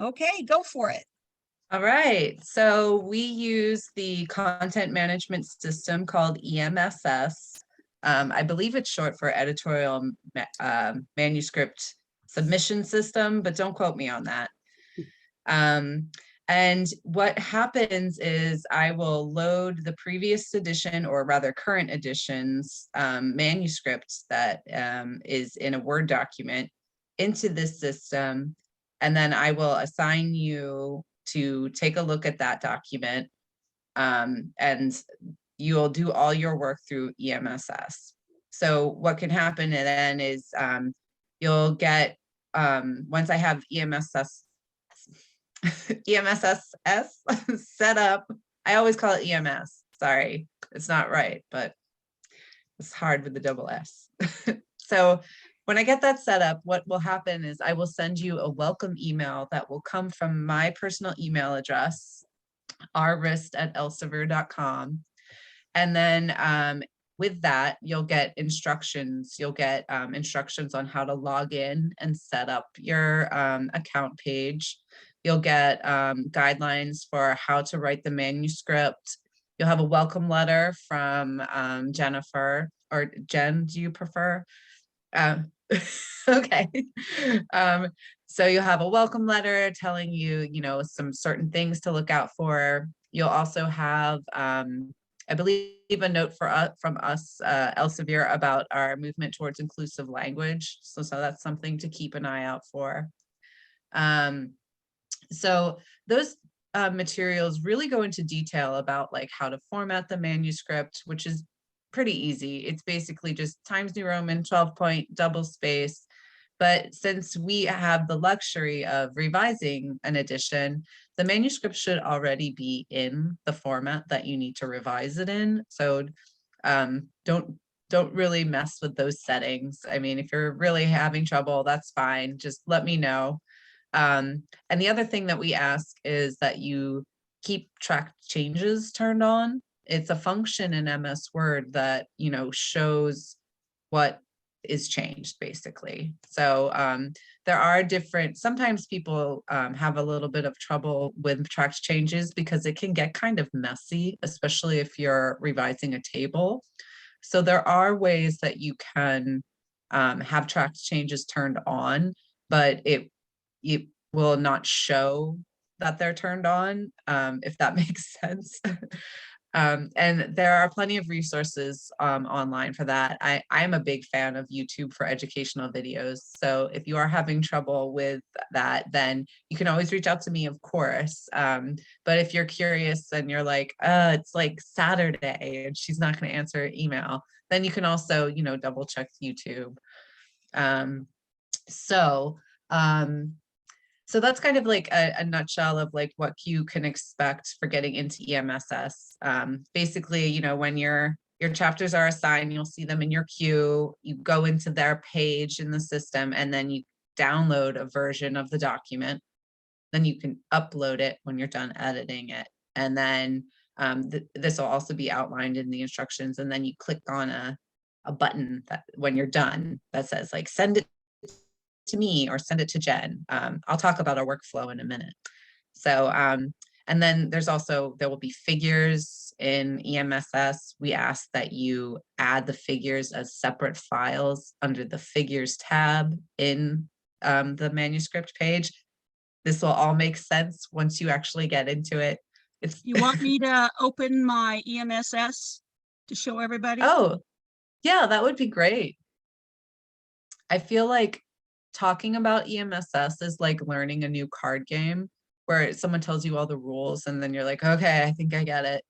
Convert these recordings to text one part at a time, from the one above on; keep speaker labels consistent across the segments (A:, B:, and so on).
A: Okay, go for it.
B: All right, so we use the content management system called EMSS. I believe it's short for editorial manuscript submission system, but don't quote me on that. And what happens is I will load the previous edition, or rather current edition's manuscript that is in a Word document into this system. And then I will assign you to take a look at that document, and you'll do all your work through EMSS. So what can happen then is you'll get, once I have EMSS set up. I always call it EMS. Sorry, it's not right, but it's hard with the double S. So when I get that set up, what will happen is I will send you a welcome email that will come from my personal email address, rwrist@elsevier.com. And then with that, you'll get instructions. You'll get instructions on how to log in and set up your account page. You'll get guidelines for how to write the manuscript. You'll have a welcome letter from Jennifer, or Jen, do you prefer? Okay. So you'll have a welcome letter telling you, some certain things to look out for. You'll also have, I believe, a note from us, Elsevier, about our movement towards inclusive language. So that's something to keep an eye out for. So those materials really go into detail about like how to format the manuscript, which is pretty easy. It's basically just Times New Roman 12-point double space. But since we have the luxury of revising an edition, the manuscript should already be in the format that you need to revise it in. So don't really mess with those settings. I mean, if you're really having trouble, that's fine. Just let me know. And the other thing that we ask is that you keep track changes turned on. It's a function in MS Word that, shows what is changed, basically. So there are sometimes people have a little bit of trouble with tracked changes because it can get kind of messy, especially if you're revising a table. So there are ways that you can have tracked changes turned on, but it will not show that they're turned on, if that makes sense. And there are plenty of resources online for that. I'm a big fan of YouTube for educational videos. So if you are having trouble with that, then you can always reach out to me, of course. But if you're curious and you're like, it's like Saturday and she's not going to answer her email, then you can also, double check YouTube. So that's kind of like a nutshell of like what you can expect for getting into EMSS. Basically, when your chapters are assigned, you'll see them in your queue. You go into their page in the system, and then you download a version of the document. Then you can upload it when you're done editing it. And then this will also be outlined in the instructions. And then you click on a button that when you're done that says like send it to me or send it to Jen. I'll talk about our workflow in a minute. So, and then there will be figures in EMSS. We ask that you add the figures as separate files under the figures tab in the manuscript page. This will all make sense once you actually get into it.
A: You want me to open my EMSS to show everybody?
B: Oh, yeah, that would be great. I feel like talking about EMSS is like learning a new card game where someone tells you all the rules and then you're like, okay, I think I get it.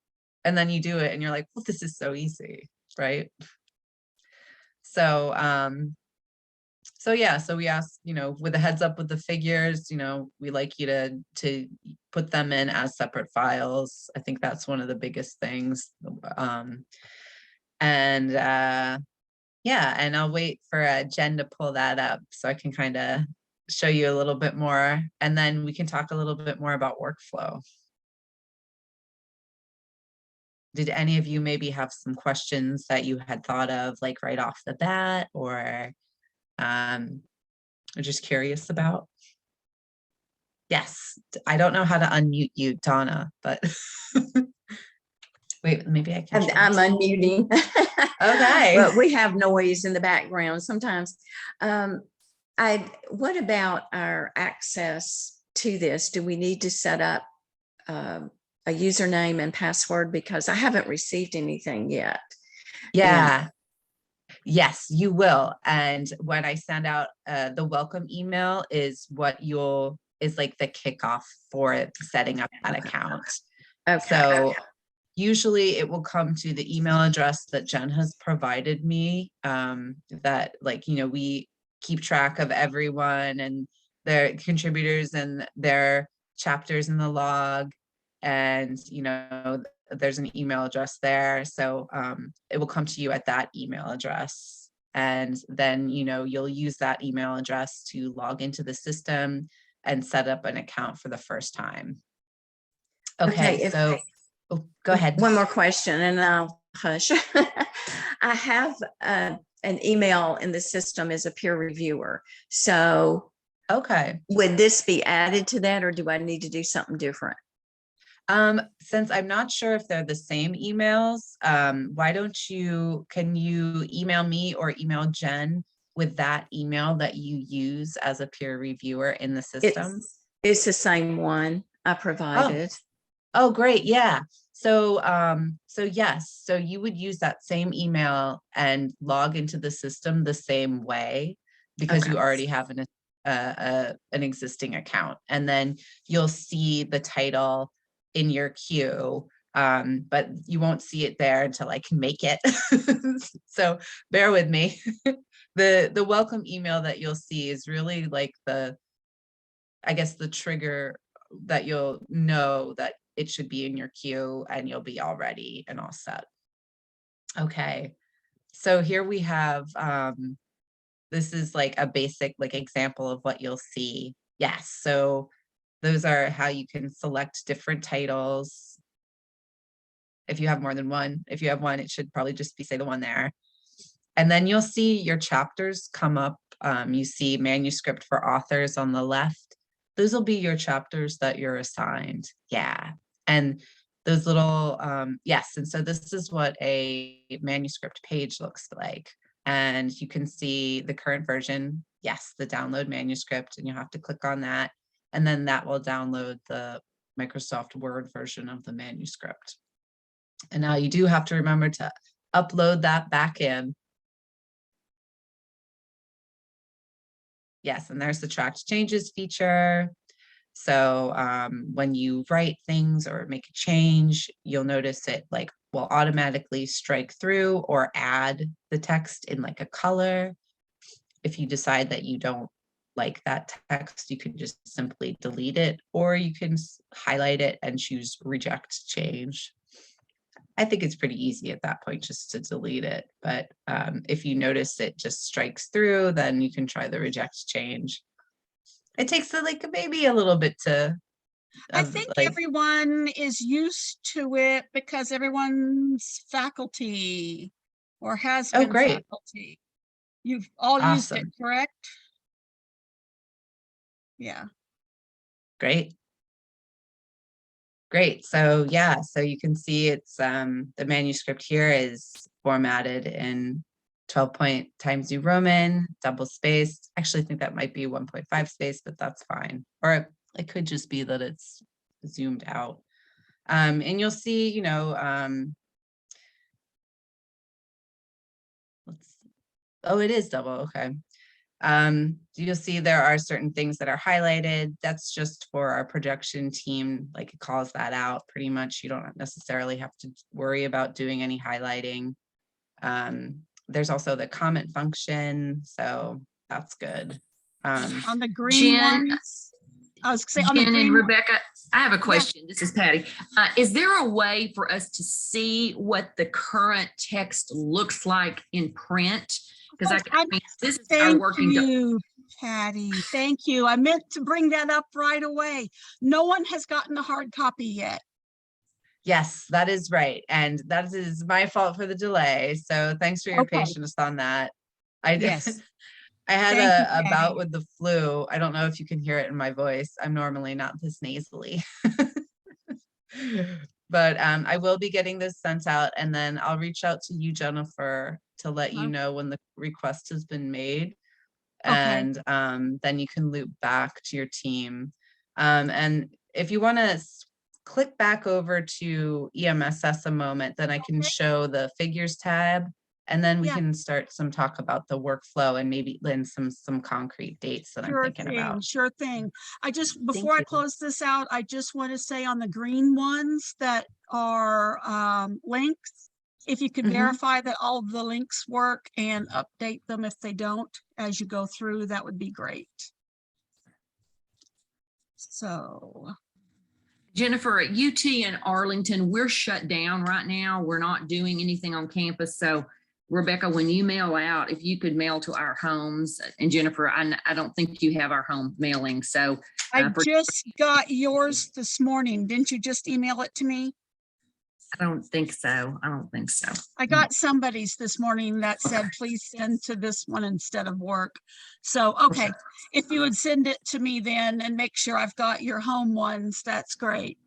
B: And then you do it and you're like, well, this is so easy, right? So, so we ask, with a heads up with the figures, we like you to put them in as separate files. I think that's one of the biggest things. Yeah, and I'll wait for Jen to pull that up so I can kind of show you a little bit more, and then we can talk a little bit more about workflow. Did any of you maybe have some questions that you had thought of like right off the bat, or just curious about? Yes, I don't know how to unmute you, Donna, but wait, maybe I can
C: I'm
B: try.
C: unmuting.
B: Okay.
C: But we have noise in the background sometimes. What about our access to this? Do we need to set up a username and password? Because I haven't received anything yet.
B: Yeah. Yes, you will. And when I send out the welcome email is like the kickoff for setting up that account.
C: Okay.
B: So usually it will come to the email address that Jen has provided me, that we keep track of everyone and their contributors and their chapters in the log. And, there's an email address there. So it will come to you at that email address. And then, you'll use that email address to log into the system and set up an account for the first time. Okay, so go ahead.
C: One more question and I'll hush. I have an email in the system as a peer reviewer. So
B: okay,
C: would this be added to that, or do I need to do something different?
B: Since I'm not sure if they're the same emails, can you email me or email Jen with that email that you use as a peer reviewer in the system?
C: It's the same one I provided.
B: Oh, great. Yeah. So yes, so you would use that same email and log into the system the same way because you already have an existing account, and then you'll see the title in your queue, but you won't see it there until I can make it. So bear with me. The welcome email that you'll see is really like the trigger that you'll know that it should be in your queue and you'll be all ready and all set. Okay, so here we have, this is like a basic example of what you'll see. Yes, so those are how you can select different titles. If you have more than one, if you have one, it should probably just be, say, the one there. And then you'll see your chapters come up. You see manuscript for authors on the left. Those will be your chapters that you're assigned. Yeah. And those little, yes. And so this is what a manuscript page looks like. And you can see the current version. Yes, the download manuscript, and you'll have to click on that. And then that will download the Microsoft Word version of the manuscript. And now you do have to remember to upload that back in. Yes, and there's the tracked changes feature. So when you write things or make a change, you'll notice it will automatically strike through or add the text in a color. If you decide that you don't like that text, you can just simply delete it, or you can highlight it and choose reject change. I think it's pretty easy at that point just to delete it. But if you notice it just strikes through, then you can try the reject change. It takes maybe a little bit to.
A: I think everyone is used to it because everyone's faculty or has been faculty. You've all used it, correct? Yeah.
B: Great. Great. So yeah, so you can see it's the manuscript here is formatted in 12-point Times New Roman, double spaced. Actually, I think that might be 1.5 space, but that's fine. Or it could just be that it's zoomed out. And you'll see, it is double. Okay. You'll see there are certain things that are highlighted. That's just for our projection team. It calls that out pretty much. You don't necessarily have to worry about doing any highlighting. There's also the comment function, so that's good.
A: On the green ones, I was saying on the green.
D: And Rebecca, I have a question. Yeah. This is Patty. Is there a way for us to see what the current text looks like in print? Because this is our working.
A: Thank you, Patty. Thank you. I meant to bring that up right away. No one has gotten a hard copy yet.
B: Yes, that is right. And that is my fault for the delay. So thanks for your patience on that.
A: Yes.
B: I had
A: Thank you,
B: a bout
A: Patty.
B: with the flu. I don't know if you can hear it in my voice. I'm normally not this nasally. But I will be getting this sent out, and then I'll reach out to you, Jennifer, to let you know when the request has been made.
A: Okay.
B: And then you can loop back to your team. And if you want to click back over to EMSS a moment, then I can show the figures tab, and then we
A: Yeah.
B: can start some talk about the workflow and maybe then some concrete dates that I'm thinking about.
A: Sure thing. Before I close this out, I just want to say on the green ones that are links, if you could verify that all of the links work and update them if they don't as you go through, that would be great. So.
D: Jennifer, at UT in Arlington, we're shut down right now. We're not doing anything on campus. So Rebecca, when you mail out, if you could mail to our homes, and Jennifer, I don't think you have our home mailing. So
A: I just got yours this morning. Didn't you just email it to me?
D: I don't think so.
A: I got somebody's this morning that said, please send to this one instead of work. So, okay, if you would send it to me then and make sure I've got your home ones, that's great.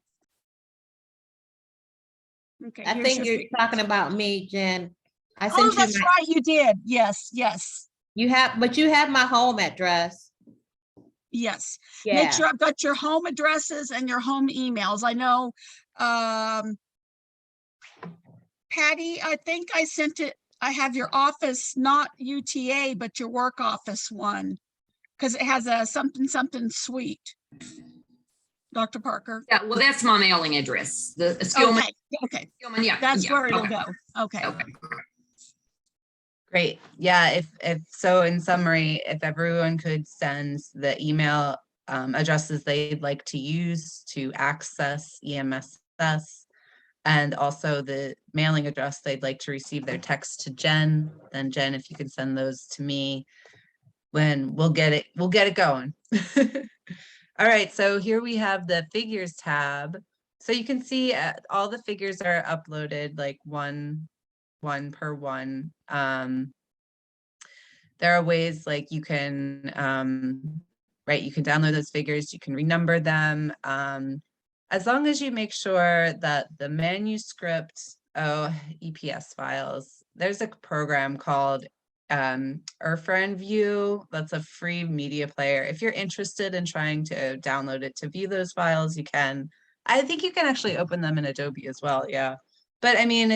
A: Okay.
E: I think you're talking about me, Jen. I sent
A: Oh, that's right, you did. Yes, yes.
E: but you have my home address.
A: Yes.
E: Yeah.
A: Make sure I've got your home addresses and your home emails. I know, Patty, I think I sent it. I have your office, not UTA, but your work office one, because it has a something suite. Dr. Parker.
D: Yeah, well, that's my mailing address. The Skillman.
A: Okay.
D: Skillman, yeah.
A: That's
D: yeah,
A: where it'll
D: okay.
A: go. Okay.
B: Great. Yeah, if so, in summary, if everyone could send the email addresses they'd like to use to access EMSS, and also the mailing address they'd like to receive their text to Jen, then Jen, if you can send those to me, when we'll get it going. All right, so here we have the figures tab. So you can see all the figures are uploaded like one per one. There are ways like you can, right, you can download those figures, you can renumber them. As long as you make sure that the manuscript, EPS files, there's a program called View. That's a free media player. If you're interested in trying to download it to view those files, you can. I think you can actually open them in Adobe as well, yeah. But I mean,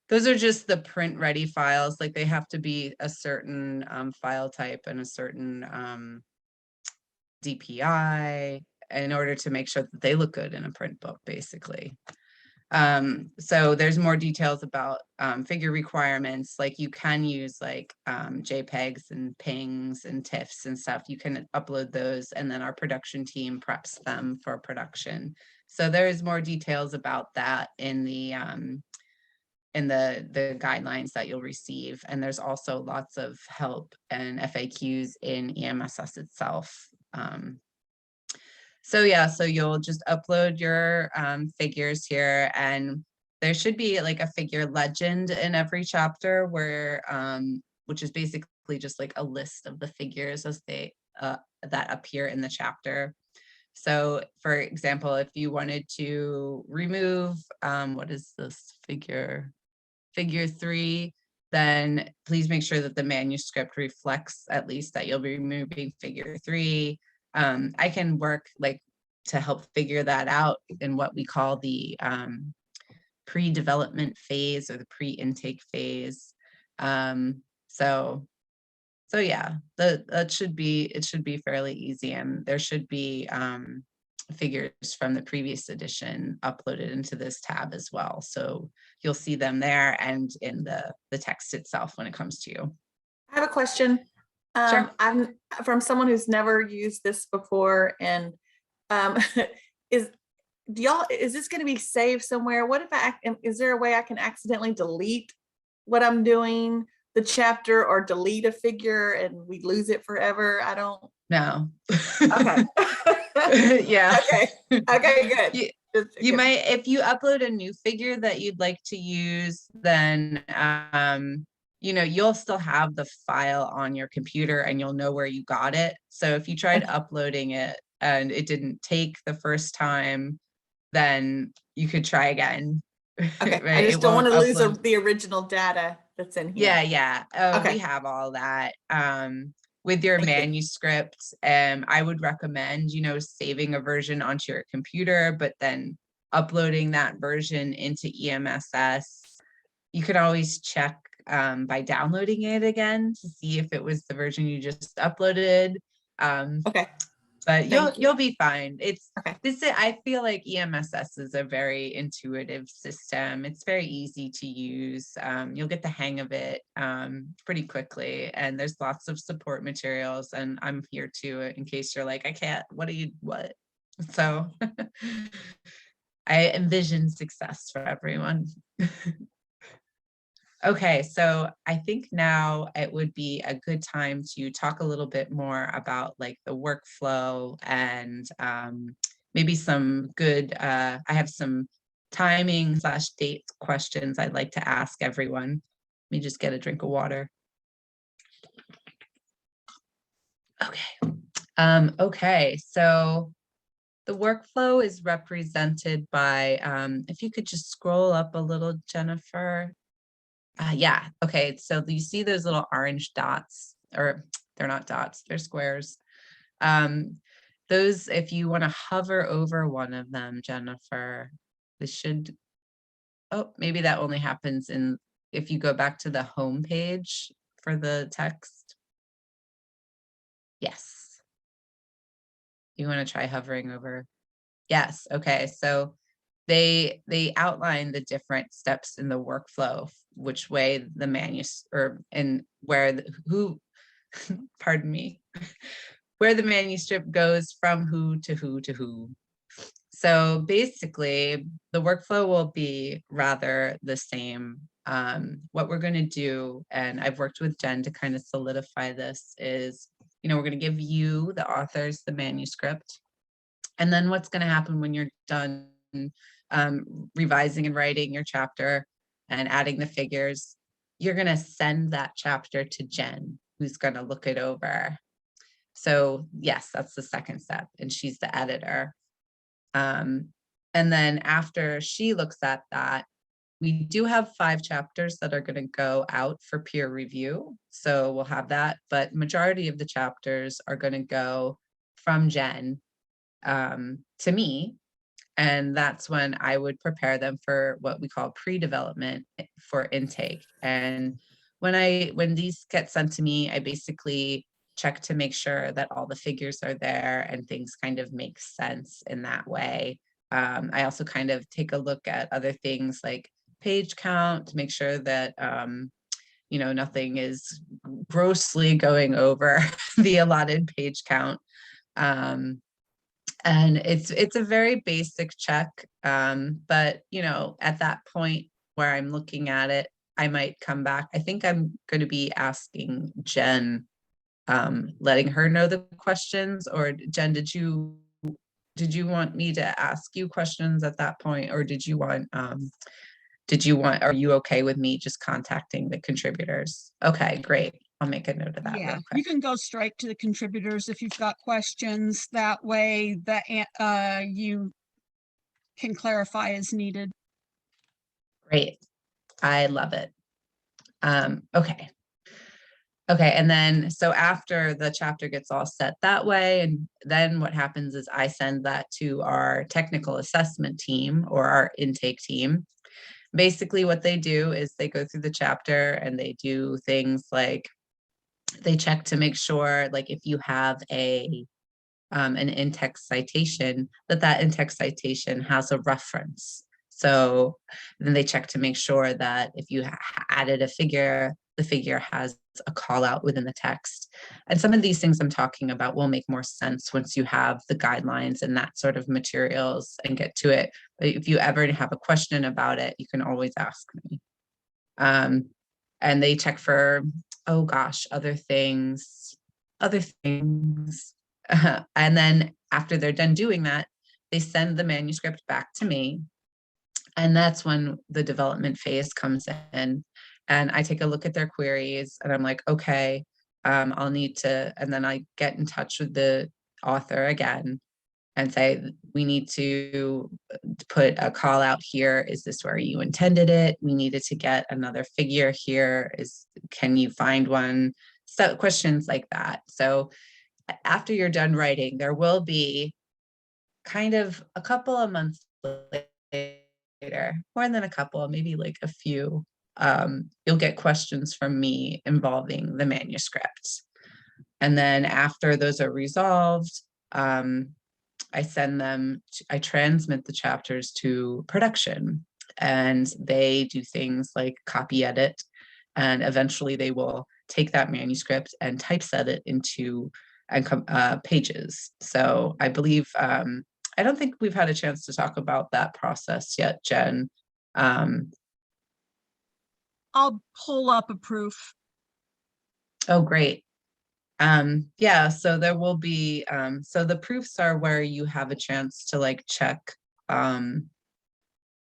B: those are just the print ready files. Like they have to be a certain file type and a certain DPI in order to make sure that they look good in a print book, basically. So there's more details about figure requirements. Like you can use like JPEGs and PNGs and TIFFs and stuff. You can upload those, and then our production team preps them for production. So there's more details about that in the guidelines that you'll receive. And there's also lots of help and FAQs in EMSS itself. So yeah, so you'll just upload your figures here, and there should be like a figure legend in every chapter where, which is basically just like a list of the figures as they that appear in the chapter. So for example, if you wanted to remove, what is this figure 3, then please make sure that the manuscript reflects at least that you'll be removing figure 3. I can work like to help figure that out in what we call the pre-development phase or the pre-intake phase. So yeah, it should be fairly easy, and there should be figures from the previous edition uploaded into this tab as well. So you'll see them there and in the text itself when it comes to you.
F: I have a question.
B: Sure.
F: I'm from someone who's never used this before, and is this going to be saved somewhere? What if is there a way I can accidentally delete what I'm doing, the chapter, or delete a figure and we lose it forever? I don't
B: know.
F: Okay.
B: Yeah.
F: Okay, good.
B: You might, if you upload a new figure that you'd like to use, then you'll still have the file on your computer and you'll know where you got it. So if you tried uploading it and it didn't take the first time, then you could try again.
F: Okay, I
B: Right?
F: just
B: It
F: don't want
B: won't
F: to lose
B: upload.
F: the original data that's in here.
B: Yeah. Oh, we
F: Okay.
B: have all that. With your
F: Thank you.
B: manuscript, I would recommend, saving a version onto your computer, but then uploading that version into EMSS. You can always check by downloading it again to see if it was the version you just uploaded.
F: Okay.
B: But
F: Thank
B: you'll be fine.
F: Okay.
B: I feel like EMSS is a very intuitive system. It's very easy to use. You'll get the hang of it pretty quickly, and there's lots of support materials, and I'm here too in case you're like, I can't, what? So I envision success for everyone. Okay, so I think now it would be a good time to talk a little bit more about like the workflow and maybe some good, I have some timing / date questions I'd like to ask everyone. Let me just get a drink of water. Okay. Okay, so the workflow is represented by, if you could just scroll up a little, Jennifer. Yeah, okay, so you see those little orange dots, or they're not dots, they're squares. Those, if you want to hover over one of them, Jennifer, this should, oh, maybe that only happens if you go back to the home page for the text. Yes. You want to try hovering over? Yes, okay, so they outline the different steps in the workflow, which way the and where pardon me, where the manuscript goes from who to who to who. So basically the workflow will be rather the same. What we're going to do, and I've worked with Jen to kind of solidify this, is we're going to give you, the authors, the manuscript. And then what's going to happen when you're done revising and writing your chapter and adding the figures, you're going to send that chapter to Jen, who's going to look it over. So yes, that's the second step, and she's the editor. And then after she looks at that, we do have 5 chapters that are going to go out for peer review. So we'll have that, but majority of the chapters are going to go from Jen to me. And that's when I would prepare them for what we call pre-development for intake. And when these get sent to me, I basically check to make sure that all the figures are there and things kind of make sense in that way. I also kind of take a look at other things like page count to make sure that nothing is grossly going over the allotted page count. And it's a very basic check, but at that point where I'm looking at it, I might come back. I think I'm going to be asking Jen, letting her know the questions. Or Jen, did you want me to ask you questions at that point, or are you okay with me just contacting the contributors? Okay, great. I'll make a note of that.
A: Yeah,
B: real
A: you
B: quick.
A: can go straight to the contributors if you've got questions. That way that you can clarify as needed.
B: Great. I love it. Okay. Okay, and then so after the chapter gets all set that way, and then what happens is I send that to our technical assessment team or our intake team. Basically what they do is they go through the chapter and they do things like they check to make sure, like if you have an in-text citation, that in-text citation has a reference. So then they check to make sure that if you added a figure, the figure has a call out within the text. And some of these things I'm talking about will make more sense once you have the guidelines and that sort of materials and get to it. But if you ever have a question about it, you can always ask me. And they check for, oh gosh, other things. And then after they're done doing that, they send the manuscript back to me. And that's when the development phase comes in. and I take a look at their queries and I'm like, okay, I'll need to, and then I get in touch with the author again and say, we need to put a call out here. Is this where you intended it? We needed to get another figure here. Can you find one? So questions like that. So after you're done writing, there will be kind of a couple of months later, more than a couple, maybe like a few, you'll get questions from me involving the manuscript. And then after those are resolved, I transmit the chapters to production, and they do things like copy edit, and eventually they will take that manuscript and typeset it into pages. So I believe, I don't think we've had a chance to talk about that process yet, Jen.
A: I'll pull up a proof.
B: Oh, great. Yeah, so there will be, so the proofs are where you have a chance to like check,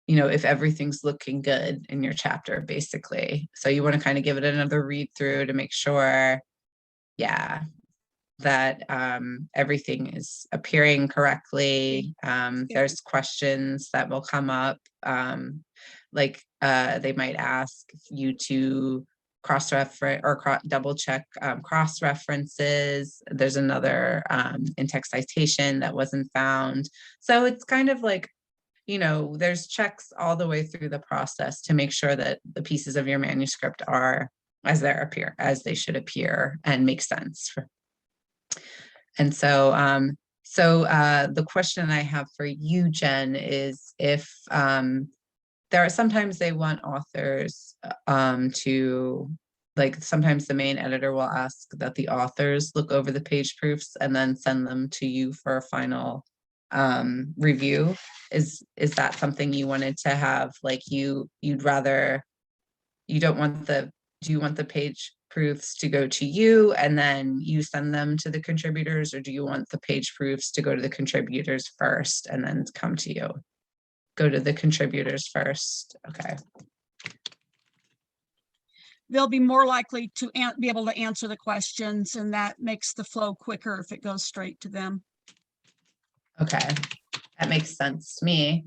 B: if everything's looking good in your chapter, basically. So you want to kind of give it another read through to make sure, yeah, that everything is appearing correctly. There's questions that will come up, like they might ask you to cross-reference or double check cross references. There's another in-text citation that wasn't found. So it's kind of like, there's checks all the way through the process to make sure that the pieces of your manuscript are as they should appear and make sense. And so, the question I have for you, Jen, is if there are sometimes they want authors to, like, sometimes the main editor will ask that the authors look over the page proofs and then send them to you for a final review. Is that something you wanted to have? Like do you want the page proofs to go to you and then you send them to the contributors, or do you want the page proofs to go to the contributors first and then come to you? Go to the contributors first. Okay.
A: They'll be more likely to be able to answer the questions, and that makes the flow quicker if it goes straight to them.
B: Okay, that makes sense to me.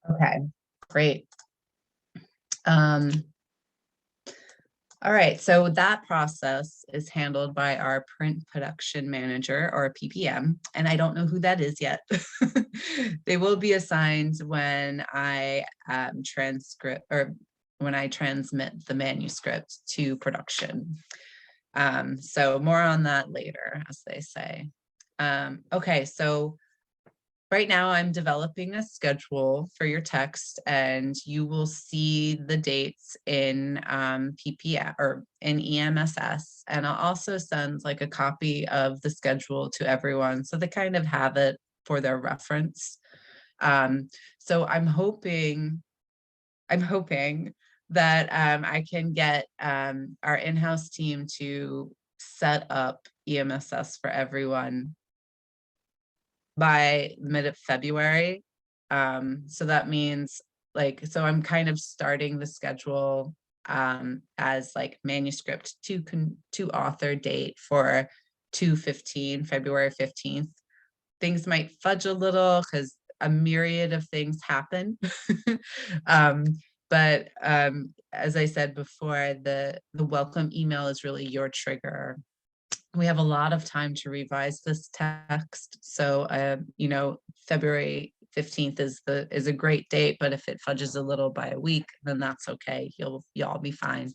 B: Okay, great. All right, so that process is handled by our print production manager, or a PPM, and I don't know who that is yet. They will be assigned when I transmit the manuscript to production. So more on that later, as they say. Okay, so right now I'm developing a schedule for your text, and you will see the dates in PPM or in EMSS. And I'll also send like a copy of the schedule to everyone so they kind of have it for their reference. So I'm hoping that I can get our in-house team to set up EMSS for everyone by mid of February. So that means so I'm kind of starting the schedule as like manuscript to author date for 2/15, February 15th. Things might fudge a little because a myriad of things happen. But as I said before, the welcome email is really your trigger. We have a lot of time to revise this text. So, February 15th is a great date, but if it fudges a little by a week, then that's okay. Y'all be fine.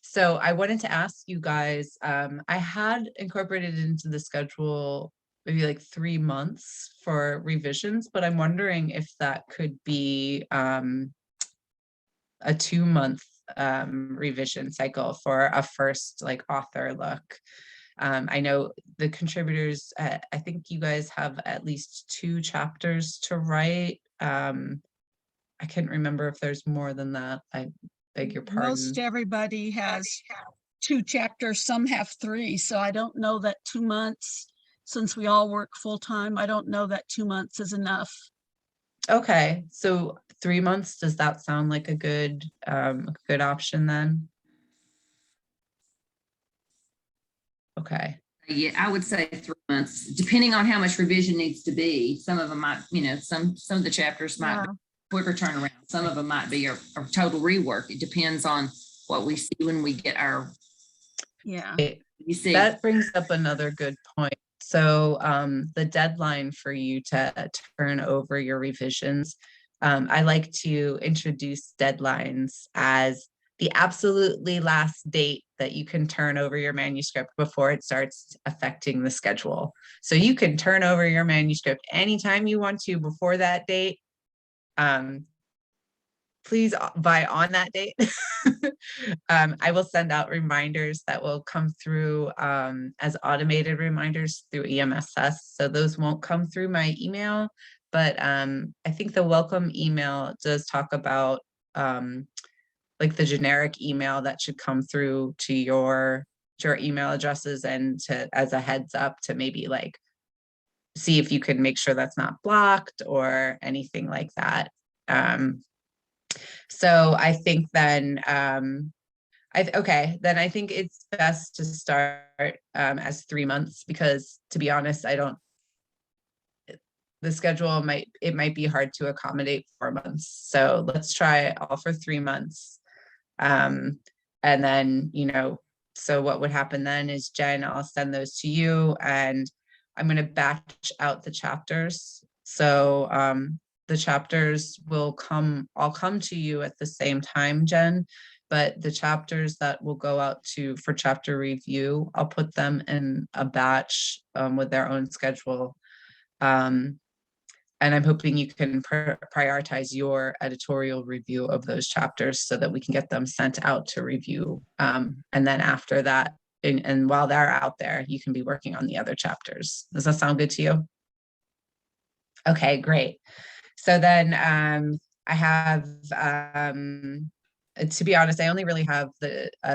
B: So I wanted to ask you guys, I had incorporated into the schedule maybe like 3 months for revisions, but I'm wondering if that could be a 2-month revision cycle for a first like author look. I know the contributors, I think you guys have at least 2 chapters to write. I can't remember if there's more than that. I beg your pardon.
A: Most everybody has 2 chapters, some have 3, so I don't know that 2 months since we all work full-time, I don't know that 2 months is enough.
B: Okay, so 3 months, does that sound like a good option then? Okay,
D: Yeah, I would say 3 months, depending on how much revision needs to be. Some of them might, some of the chapters might be quicker turnaround. Some of them might be a total rework. It depends on what we see when we get our,
A: Yeah.
D: you see.
B: that brings up another good point. So the deadline for you to turn over your revisions, I like to introduce deadlines as the absolutely last date that you can turn over your manuscript before it starts affecting the schedule. So you can turn over your manuscript anytime you want to before that date. Please by on that date. I will send out reminders that will come through as automated reminders through EMSS. So those won't come through my email, but I think the welcome email does talk about like the generic email that should come through to your email addresses, and to as a heads up to maybe like see if you can make sure that's not blocked or anything like that. So I think then, then I think it's best to start as 3 months, because to be honest, the schedule might be hard to accommodate 4 months. So let's try all for 3 months. And then, so what would happen then is, Jen, I'll send those to you, and I'm going to batch out the chapters. So the chapters will all come to you at the same time, Jen, but the chapters that will go out for chapter review, I'll put them in a batch with their own schedule. And I'm hoping you can prioritize your editorial review of those chapters so that we can get them sent out to review. And then after that, and while they're out there, you can be working on the other chapters. Does that sound good to you? Okay, great. So then I have, to be honest, I only really have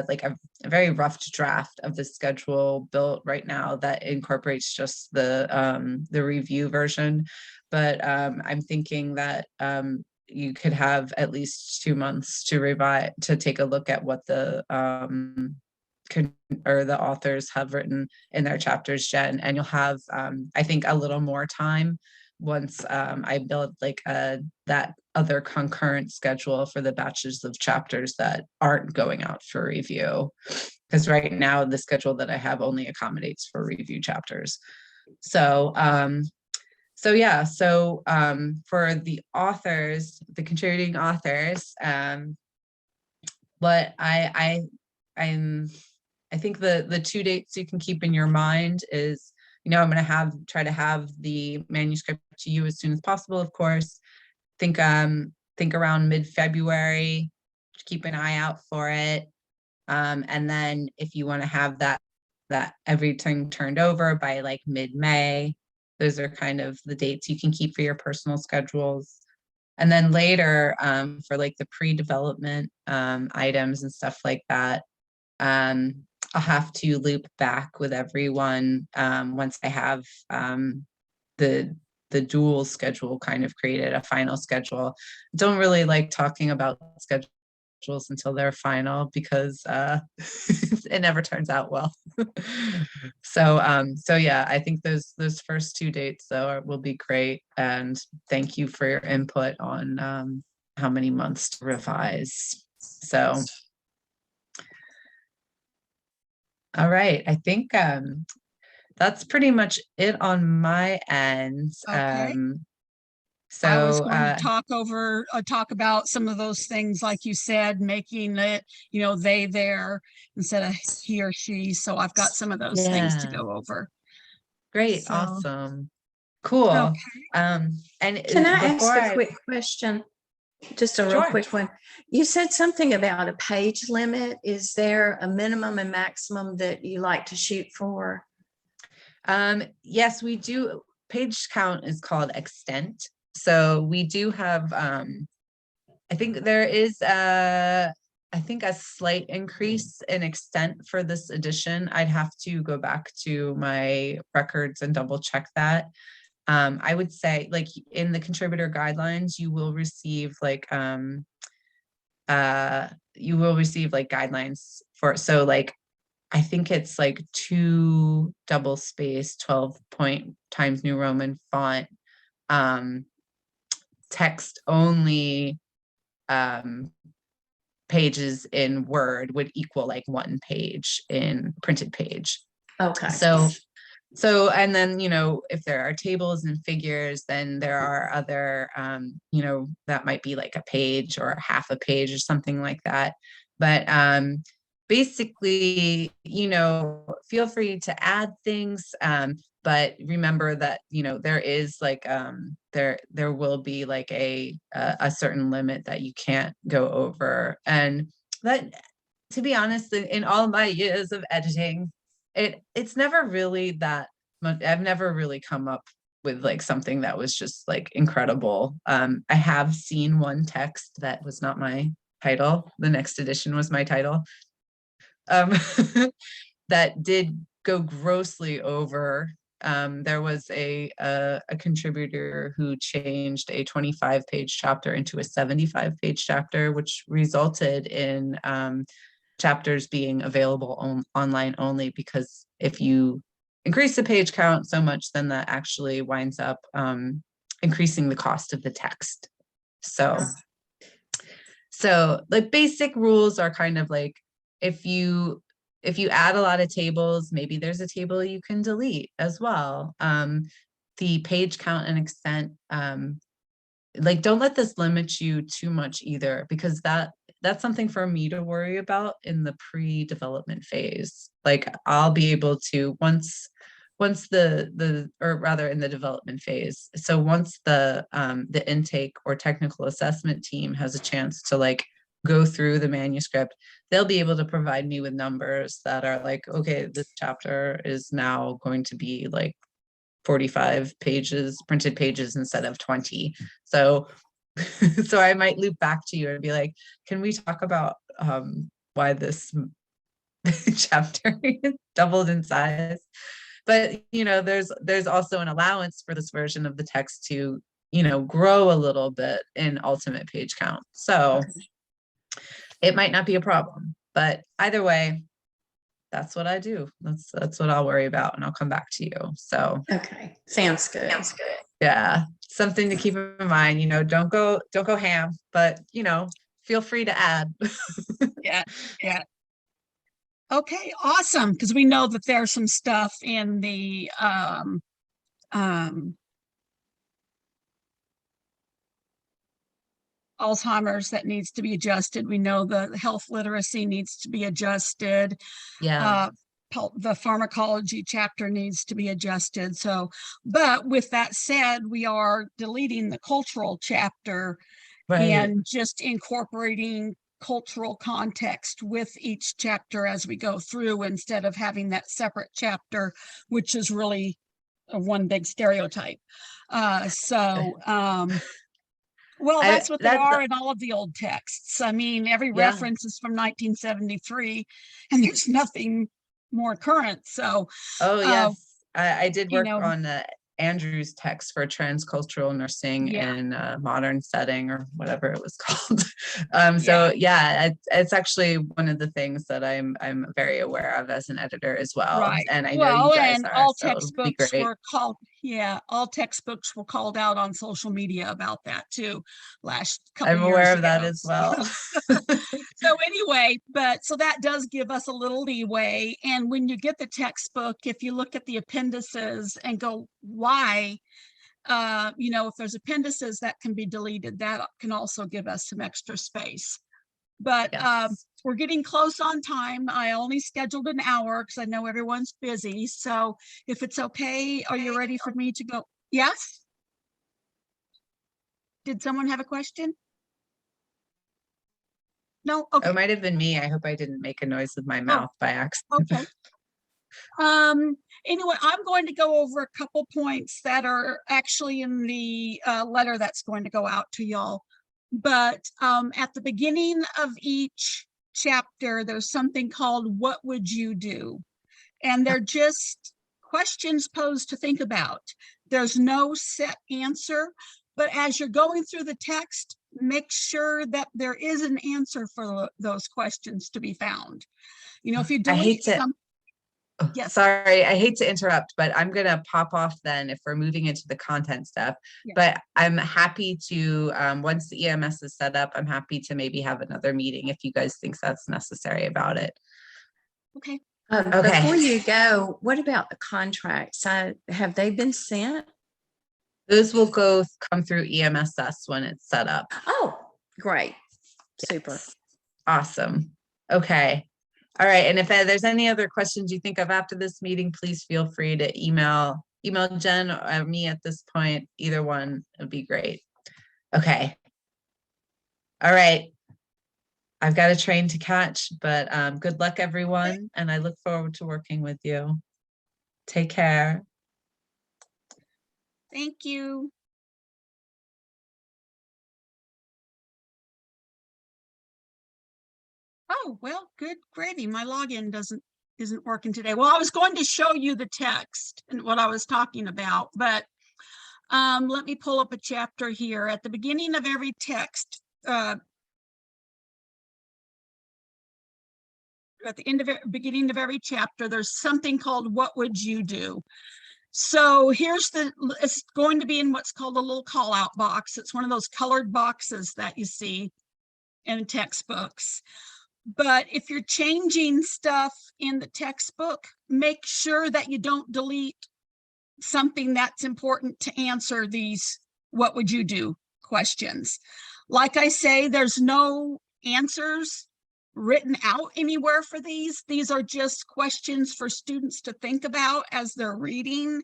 B: like a very rough draft of the schedule built right now that incorporates just the review version. But I'm thinking that you could have at least 2 months to take a look at what the the authors have written in their chapters, Jen, and you'll have I think a little more time once I build like that other concurrent schedule for the batches of chapters that aren't going out for review. Because right now the schedule that I have only accommodates for review chapters. So yeah, so for the authors, the contributing authors, what I think the 2 dates you can keep in your mind is, I'm going to try to have the manuscript to you as soon as possible, of course. Think around mid-February, keep an eye out for it. And then if you want to have that everything turned over by like mid-May, those are kind of the dates you can keep for your personal schedules. And then later, for like the pre-development items and stuff like that, I'll have to loop back with everyone once I have the dual schedule kind of created, a final schedule. Don't really like talking about schedules until they're final, because it never turns out well. So yeah, I think those first 2 dates though will be great, and thank you for your input on how many months to revise. So all right, I think that's pretty much it on my end.
A: Okay.
B: So
A: I was going to talk about some of those things, like you said, making it, they, there, instead of he or she. So I've got some of those things to go over.
B: Great.
A: So,
B: awesome. Cool.
A: Okay.
B: And
C: Can I ask a quick question? Just a real quick one. You said something about a page limit. Is there a minimum and maximum that you like to shoot for?
B: Yes, we do. Page count is called extent. So we do have, I think there is a I think a slight increase in extent for this edition. I'd have to go back to my records and double check that. I would say like in the contributor guidelines, you will receive like guidelines for, so like I think it's like 2 double space 12 point Times New Roman font, text only pages in Word would equal like 1 page in printed page.
C: Okay.
B: So, and then, you know, if there are tables and figures, then there are other, you know, that might be like a page or half a page or something like that. But basically, you know, feel free to add things, but remember that, you know, there is like, there will be like a certain limit that you can't go over. And that, to be honest, in all my years of editing, it's never really that much. I've never really come up with like something that was just like incredible. I have seen one text that was not my title. The next edition was my title. That did go grossly over. There was a contributor who changed a 25-page chapter into a 75-page chapter, which resulted in chapters being available online only, because if you increase the page count so much, then that actually winds up increasing the cost of the text. So the basic rules are kind of like, if you add a lot of tables, maybe there's a table you can delete as well. The page count and extent, like don't let this limit you too much either, because that's something for me to worry about in the pre-development phase. Like I'll be able to, once or rather in the development phase. So once the intake or technical assessment team has a chance to like go through the manuscript, they'll be able to provide me with numbers that are like, okay, this chapter is now going to be like 45 pages, printed pages instead of 20. So I might loop back to you and be like, can we talk about why this chapter doubled in size? But, you know, there's also an allowance for this version of the text to, you know, grow a little bit in ultimate page count. So it might not be a problem, but either way, that's what I do. That's what I'll worry about, and I'll come back to you. So
C: okay, sounds good.
B: Yeah, something to keep in mind. You know, don't go ham, but you know, feel free to add.
A: Yeah. Okay, awesome. Because we know that there's some stuff in the Alzheimer's that needs to be adjusted. We know the health literacy needs to be adjusted.
B: Yeah.
A: The pharmacology chapter needs to be adjusted. So, but with that said, we are deleting the cultural chapter and just incorporating cultural context with each chapter as we go through, instead of having that separate chapter, which is really one big stereotype. Well, that's what they are in all of the old texts. I mean, every reference is from 1973, and there's nothing more current. So,
B: yes, I did work on Andrew's text for transcultural nursing in a modern setting, or whatever it was called. So yeah, it's actually one of the things that I'm very aware of as an editor as well.
A: Right.
B: And I know you guys are.
A: All
B: so
A: textbooks were called. Yeah, all textbooks were called out on social media about that too. Last couple years
B: I'm aware of
A: ago.
B: that as well.
A: So anyway, so that does give us a little leeway. And when you get the textbook, if you look at the appendices and go, why, you know, if there's appendices that can be deleted, that can also give us some extra space. But we're getting close on time. I only scheduled an hour because I know everyone's busy. So if it's okay, are you ready for me to go? Yes? Did someone have a question? No? Okay.
B: It might have been me. I hope I didn't make a noise with my mouth by accident.
A: Okay. Anyway, I'm going to go over a couple points that are actually in the letter that's going to go out to y'all. But at the beginning of each chapter, there's something called What Would You Do? And they're just questions posed to think about. There's no set answer, but as you're going through the text, make sure that there is an answer for those questions to be found. You know, if you're
B: I
A: doing
B: hate to,
A: some,
B: oh,
A: yes.
B: sorry, I hate to interrupt, but I'm gonna pop off then if we're moving into the content stuff.
A: Yeah.
B: But I'm happy to, once the EMS is set up, I'm happy to maybe have another meeting if you guys think that's necessary about it.
A: Okay.
B: Okay.
C: Before you go, what about the contracts? Have they been sent?
B: Those will come through EMSS when it's set up.
C: Oh, great. Super.
B: Yes. Awesome. Okay. All right. And if there's any other questions you think of after this meeting, please feel free to email Jen or me at this point. Either one would be great. Okay. All right. I've got a train to catch, but good luck, everyone. And I look forward to working with you. Take care.
A: Thank you. Oh, well, good gravy. My login isn't working today. Well, I was going to show you the text and what I was talking about, but let me pull up a chapter here. At the beginning of every text, at the end of beginning of every chapter, there's something called What Would You Do? So here's it's going to be in what's called a little call out box. It's one of those colored boxes that you see in textbooks. But if you're changing stuff in the textbook, make sure that you don't delete something that's important to answer these what would you do questions. Like I say, there's no answers written out anywhere for these. These are just questions for students to think about as they're reading.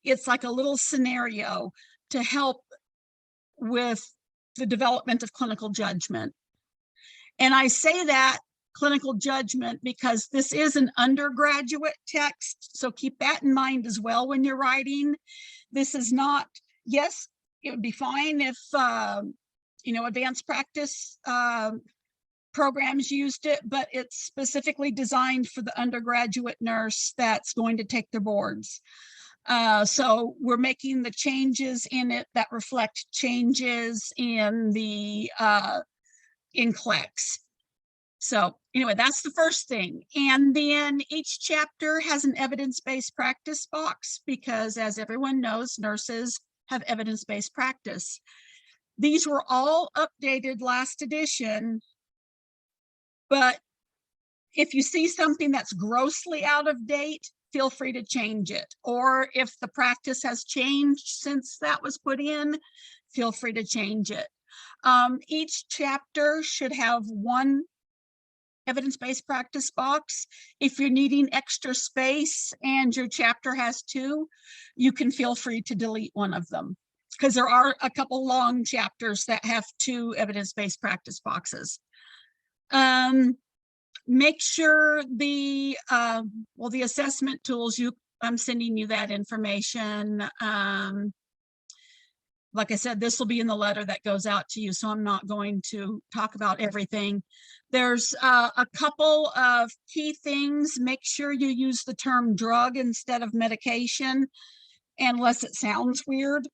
A: It's like a little scenario to help with the development of clinical judgment. And I say that clinical judgment because this is an undergraduate text. So keep that in mind as well when you're writing. This is not, yes, it would be fine if, advanced practice programs used it, but it's specifically designed for the undergraduate nurse that's going to take their boards. So we're making the changes in it that reflect changes in the NCLEX. So anyway, that's the first thing. And then each chapter has an evidence-based practice box because, as everyone knows, nurses have evidence-based practice. These were all updated last edition, but if you see something that's grossly out of date, feel free to change it. Or if the practice has changed since that was put in, feel free to change it. Each chapter should have one evidence-based practice box. If you're needing extra space and your chapter has two, you can feel free to delete one of them because there are a couple long chapters that have two evidence-based practice boxes. Make sure the assessment tools, I'm sending you that information. Like I said, this will be in the letter that goes out to you, so I'm not going to talk about everything. There's a couple of key things. Make sure you use the term drug instead of medication, unless it sounds weird.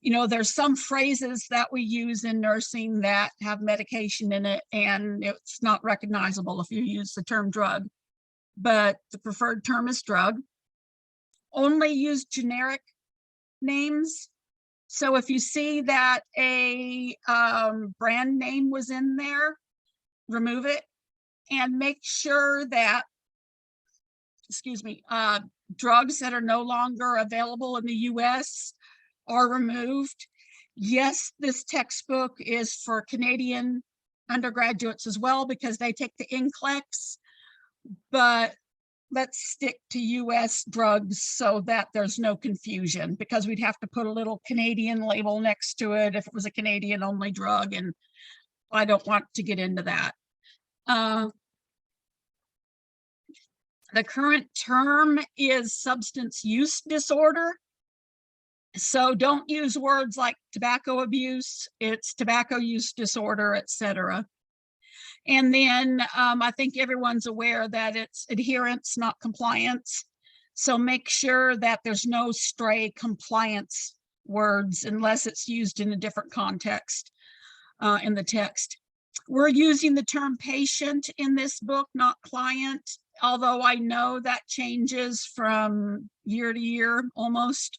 A: There's some phrases that we use in nursing that have medication in it, and it's not recognizable if you use the term drug, but the preferred term is drug. Only use generic names. So if you see that a brand name was in there, remove it and make sure that, drugs that are no longer available in the US are removed. Yes, this textbook is for Canadian undergraduates as well because they take the NCLEX, but let's stick to US drugs so that there's no confusion, because we'd have to put a little Canadian label next to it if it was a Canadian only drug, and I don't want to get into that. The current term is substance use disorder. So don't use words like tobacco abuse, it's tobacco use disorder, etc. And then I think everyone's aware that it's adherence, not compliance. So make sure that there's no stray compliance words unless it's used in a different context in the text. We're using the term patient in this book, not client, although I know that changes from year to year almost.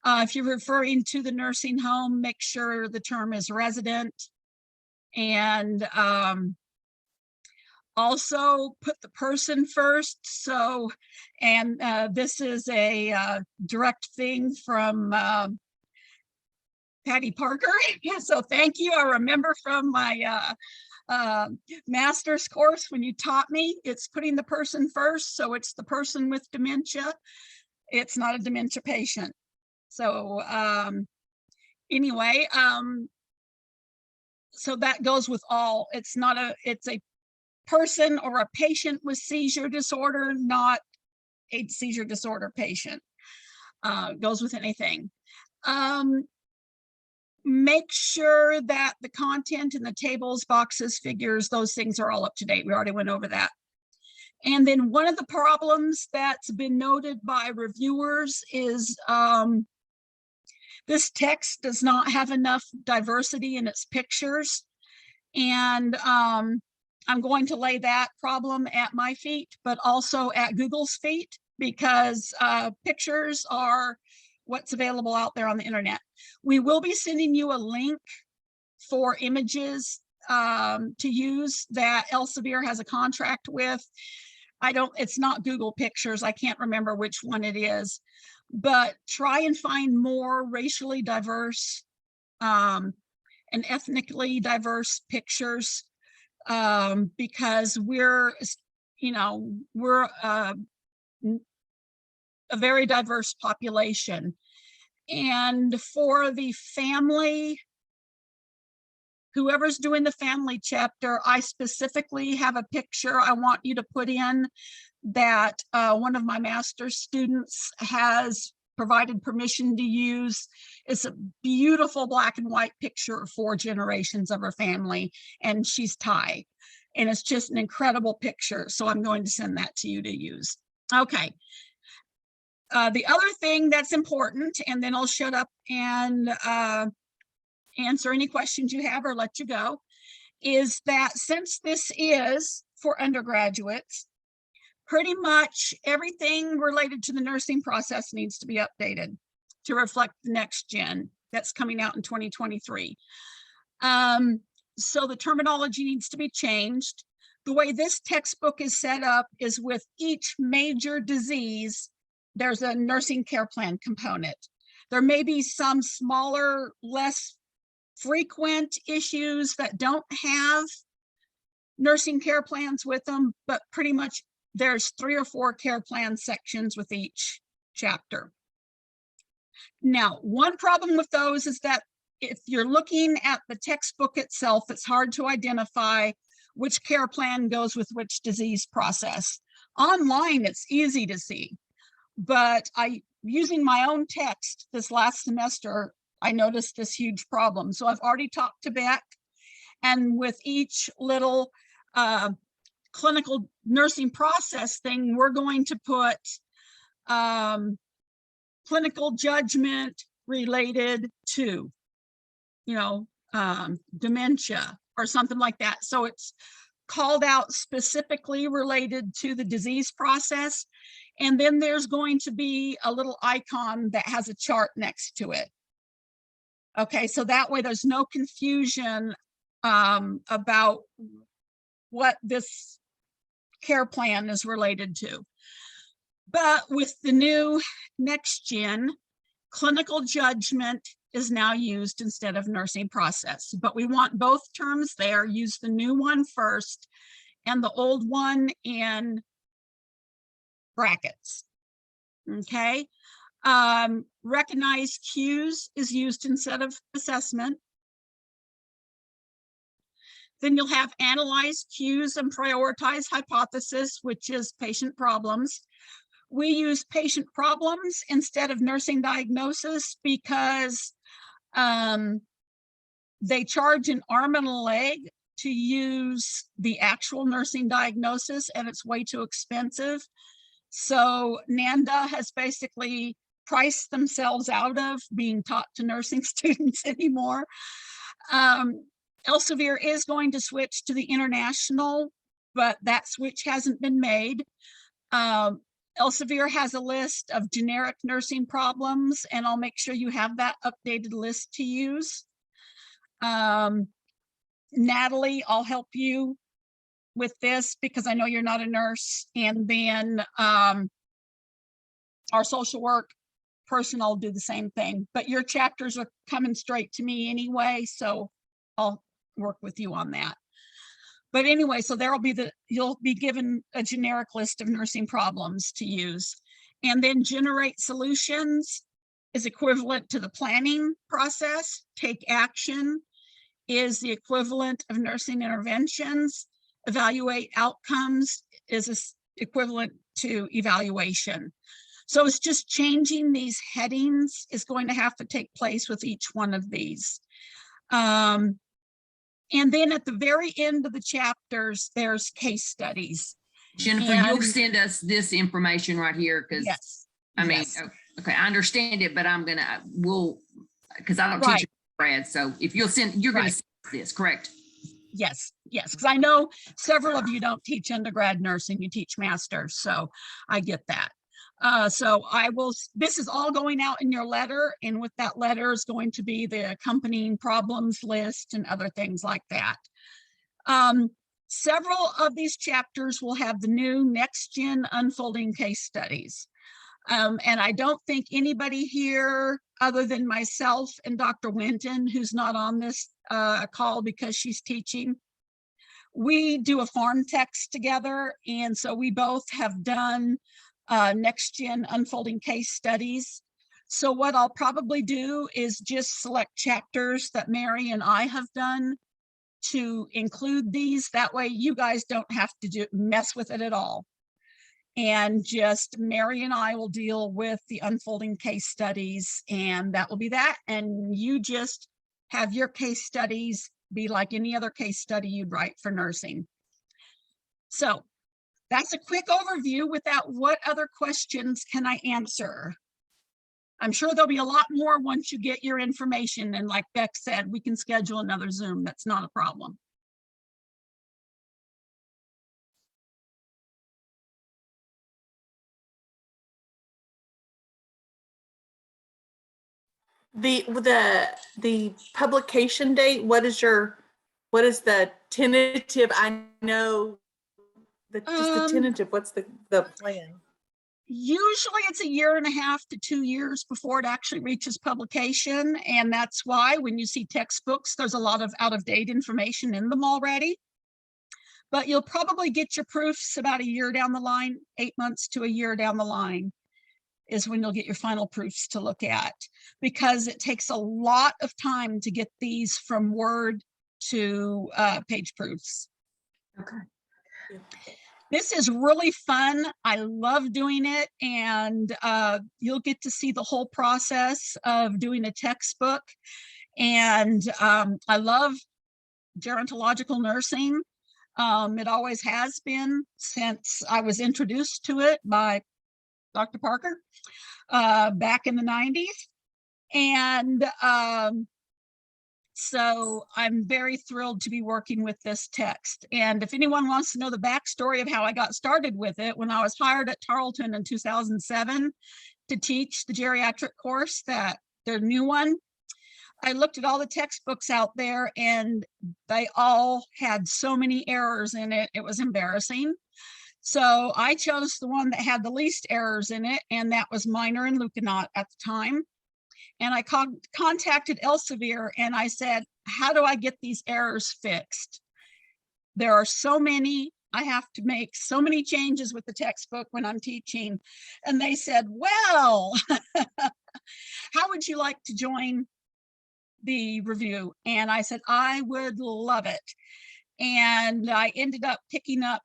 A: If you're referring to the nursing home, make sure the term is resident. And also put the person first. So, and this is a direct thing from Patty Parker. Yeah, so thank you. I remember from my master's course when you taught me, it's putting the person first. So it's the person with dementia. It's not a dementia patient. So anyway, so that goes with all. It's not a, it's a person or a patient with seizure disorder, not a seizure disorder patient. Goes with anything. Make sure that the content in the tables, boxes, figures, those things are all up to date. We already went over that. And then one of the problems that's been noted by reviewers is this text does not have enough diversity in its pictures. And I'm going to lay that problem at my feet, but also at Google's feet, because pictures are what's available out there on the internet. We will be sending you a link for images to use that Elsevier has a contract with. It's not Google Pictures. I can't remember which one it is, but try and find more racially diverse and ethnically diverse pictures, because we're a very diverse population. And for the family, whoever's doing the family chapter, I specifically have a picture I want you to put in that one of my master's students has provided permission to use. It's a beautiful black and white picture of 4 generations of her family, and she's Thai. And it's just an incredible picture. So I'm going to send that to you to use. Okay. The other thing that's important, and then I'll shut up and answer any questions you have or let you go, is that since this is for undergraduates, pretty much everything related to the nursing process needs to be updated to reflect the next gen that's coming out in 2023. So the terminology needs to be changed. The way this textbook is set up is with each major disease, there's a nursing care plan component. There may be some smaller, less frequent issues that don't have nursing care plans with them, but pretty much there's 3 or 4 care plan sections with each chapter. Now, one problem with those is that if you're looking at the textbook itself, it's hard to identify which care plan goes with which disease process. Online, it's easy to see, but using my own text this last semester, I noticed this huge problem. So I've already talked to Beck, and with each little clinical nursing process thing, we're going to put clinical judgment related to, dementia or something like that. So it's called out specifically related to the disease process. And then there's going to be a little icon that has a chart next to it. Okay, so that way there's no confusion about what this care plan is related to. But with the new next gen, clinical judgment is now used instead of nursing process, but we want both terms there. Use the new one first and the old one in brackets. Okay. Recognize cues is used instead of assessment. Then you'll have analyze cues and prioritize hypothesis, which is patient problems. We use patient problems instead of nursing diagnosis because they charge an arm and a leg to use the actual nursing diagnosis, and it's way too expensive. So NANDA has basically priced themselves out of being taught to nursing students anymore. Elsevier is going to switch to the international, but that switch hasn't been made. Elsevier has a list of generic nursing problems, and I'll make sure you have that updated list to use. Natalie, I'll help you with this because I know you're not a nurse. And then our social work person will do the same thing, but your chapters are coming straight to me anyway, so I'll work with you on that. But anyway, so you'll be given a generic list of nursing problems to use. And then generate solutions is equivalent to the planning process. Take action is the equivalent of nursing interventions. Evaluate outcomes is equivalent to evaluation. So it's just changing these headings is going to have to take place with each one of these. And then at the very end of the chapters, there's case studies.
D: Jennifer, you'll send us this information right here because
A: yes,
D: I mean,
A: yes.
D: okay, I understand it, but because I don't teach grad. So if you're going to send this, correct?
A: Yes, because I know several of you don't teach undergrad nursing, you teach masters, so I get that. So this is all going out in your letter, and with that letter is going to be the accompanying problems list and other things like that. Several of these chapters will have the new next gen unfolding case studies. And I don't think anybody here other than myself and Dr. Winton, who's not on this call because she's teaching, we do a farm text together. And so we both have done next gen unfolding case studies. So what I'll probably do is just select chapters that Mary and I have done to include these. That way you guys don't have to mess with it at all. And just Mary and I will deal with the unfolding case studies, and that will be that. And you just have your case studies be like any other case study you'd write for nursing. So that's a quick overview. With that, what other questions can I answer? I'm sure there'll be a lot more once you get your information. And like Beck said, we can schedule another Zoom. That's not a problem.
F: The publication date, what is the tentative? I know just the tentative, what's the plan?
A: Usually it's 1.5 to 2 years before it actually reaches publication. And that's why when you see textbooks, there's a lot of out-of-date information in them already. But you'll probably get your proofs about a year down the line, 8 months to a year down the line is when you'll get your final proofs to look at, because it takes a lot of time to get these from Word to page proofs.
C: Okay.
A: This is really fun. I love doing it, and you'll get to see the whole process of doing a textbook. And I love gerontological nursing. It always has been since I was introduced to it by Dr. Parker back in the 90s. And so I'm very thrilled to be working with this text. And if anyone wants to know the backstory of how I got started with it, when I was hired at Tarleton in 2007 to teach the geriatric course, their new one, I looked at all the textbooks out there and they all had so many errors in it. It was embarrassing. So I chose the one that had the least errors in it, and that was Minor and Leukonaut at the time. And I contacted Elsevier and I said, how do I get these errors fixed? There are so many, I have to make so many changes with the textbook when I'm teaching. And they said, well, how would you like to join the review? And I said, I would love it. And I ended up picking up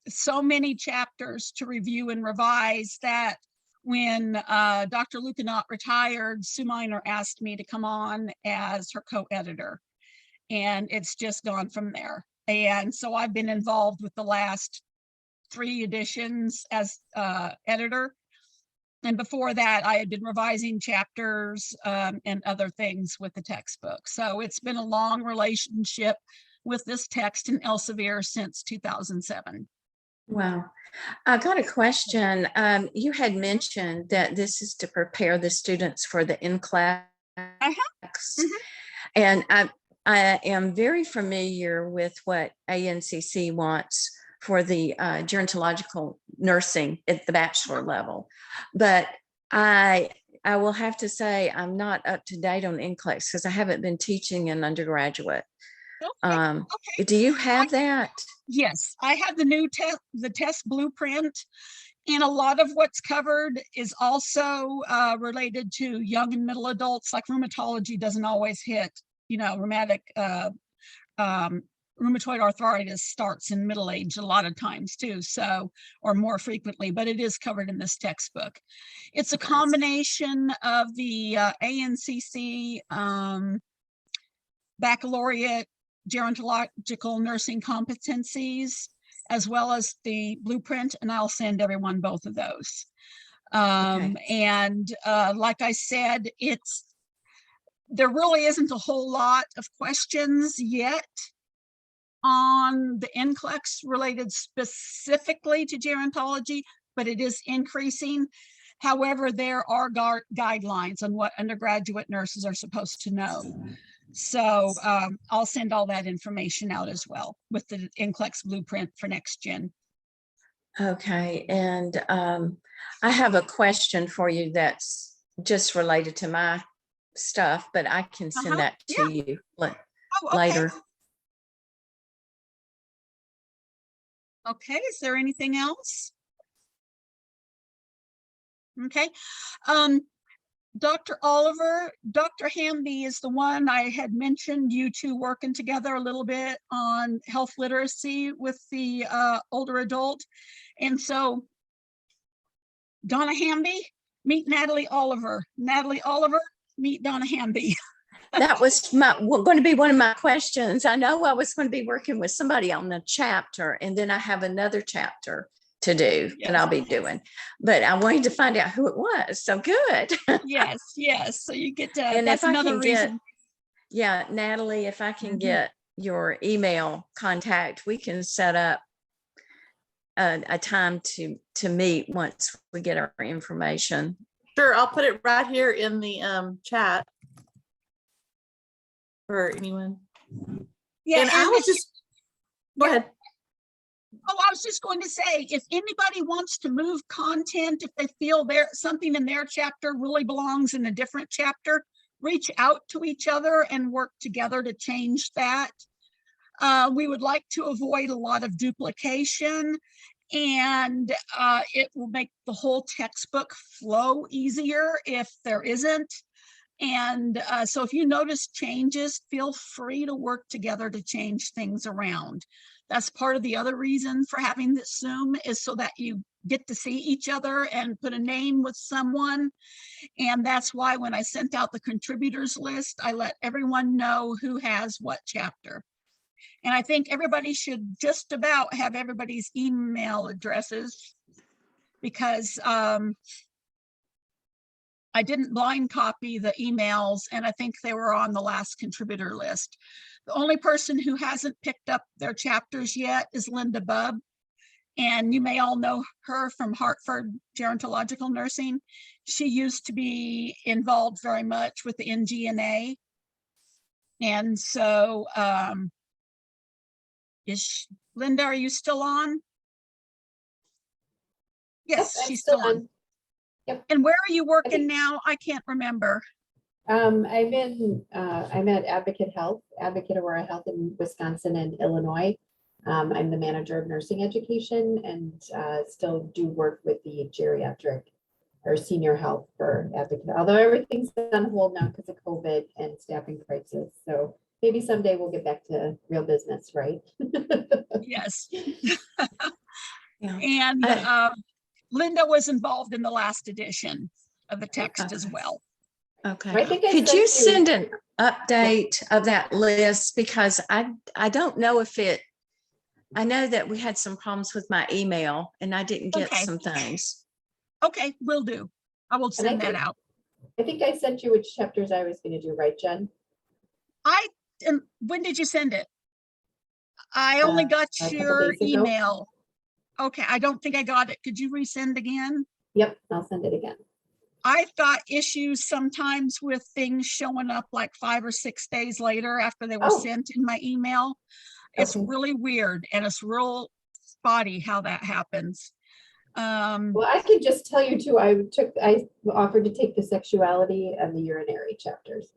A: so many chapters to review and revise that when Dr. Leukonaut retired, Sue Minor asked me to come on as her co-editor. and it's just gone from there. And so I've been involved with the last 3 editions as editor. And before that, I had been revising chapters and other things with the textbook. So it's been a long relationship with this text in Elsevier since 2007.
C: Wow. I got a question. You had mentioned that this is to prepare the students for the in-class. And I am very familiar with what ANCC wants for the gerontological nursing at the bachelor level. But I will have to say I'm not up to date on NCLEX because I haven't been teaching in undergraduate.
A: Okay.
C: Do you have that?
A: Yes, I have the new test blueprint, and a lot of what's covered is also related to young and middle adults. Like rheumatology doesn't always hit, rheumatoid arthritis starts in middle age a lot of times too, so, or more frequently, but it is covered in this textbook. It's a combination of the ANCC baccalaureate gerontological nursing competencies, as well as the blueprint, and I'll send everyone both of those. And like I said, there really isn't a whole lot of questions yet on the NCLEX related specifically to gerontology, but it is increasing. However, there are guidelines on what undergraduate nurses are supposed to know. So I'll send all that information out as well with the NCLEX blueprint for next gen.
C: Okay, and I have a question for you that's just related to my stuff, but I can send that to you later.
A: Okay, is there anything else? Okay. Dr. Oliver, Dr. Hamby is the one I had mentioned, you two working together a little bit on health literacy with the older adult. And so Donna Hamby, meet Natalie Oliver. Natalie Oliver, meet Donna Hamby.
C: That was going to be one of my questions. I know I was going to be working with somebody on the chapter, and then I have another chapter to do that I'll be doing, but I wanted to find out who it was. So good.
A: Yes. So you get to,
C: and
A: that's
C: if
A: another reason.
C: Natalie, if I can get your email contact, we can set up a time to meet once we get our information.
F: Sure, I'll put it right here in the chat for anyone.
A: Yeah,
F: and I was just go ahead.
A: Oh, I was just going to say, if anybody wants to move content, if they feel something in their chapter really belongs in a different chapter, reach out to each other and work together to change that. We would like to avoid a lot of duplication, and it will make the whole textbook flow easier if there isn't. And so if you notice changes, feel free to work together to change things around. That's part of the other reason for having this Zoom, is so that you get to see each other and put a name with someone. And that's why when I sent out the contributors list, I let everyone know who has what chapter. And I think everybody should just about have everybody's email addresses, because I didn't blind copy the emails, and I think they were on the last contributor list. The only person who hasn't picked up their chapters yet is Linda Bubb. And you may all know her from Hartford Gerontological Nursing. She used to be involved very much with the NGNA. And so, Linda, are you still on? Yes,
G: yep,
A: she's still on.
G: Yep.
A: And where are you working now? I can't remember.
G: I'm at Advocate Aurora Health in Wisconsin and Illinois. I'm the manager of nursing education and still do work with the geriatric or senior health for Advocate, although everything's on hold now because of COVID and staffing crisis. So maybe someday we'll get back to real business, right?
A: Yes.
C: Yeah.
A: And Linda was involved in the last edition of the text as well.
C: Okay.
G: I think
C: Could you send update of that list, because I don't know if I know that we had some problems with my email and I didn't get
A: Okay.
C: some things.
A: Okay, will do. I will
G: And I
A: send that
G: think-
A: out.
G: I think I sent you which chapters I was gonna do, right, Jen?
A: And when did you send it? I only got
G: a couple
A: your
G: days ago.
A: email. Okay, I don't think I got it. Could you resend again?
G: Yep, I'll send it again.
A: I've got issues sometimes with things showing up like 5 or 6 days later after they were
G: Oh.
A: sent in my email. It's
G: Okay.
A: really weird and it's real spotty how that happens.
G: Well, I can just tell you too, I offered to take the sexuality and the urinary chapters.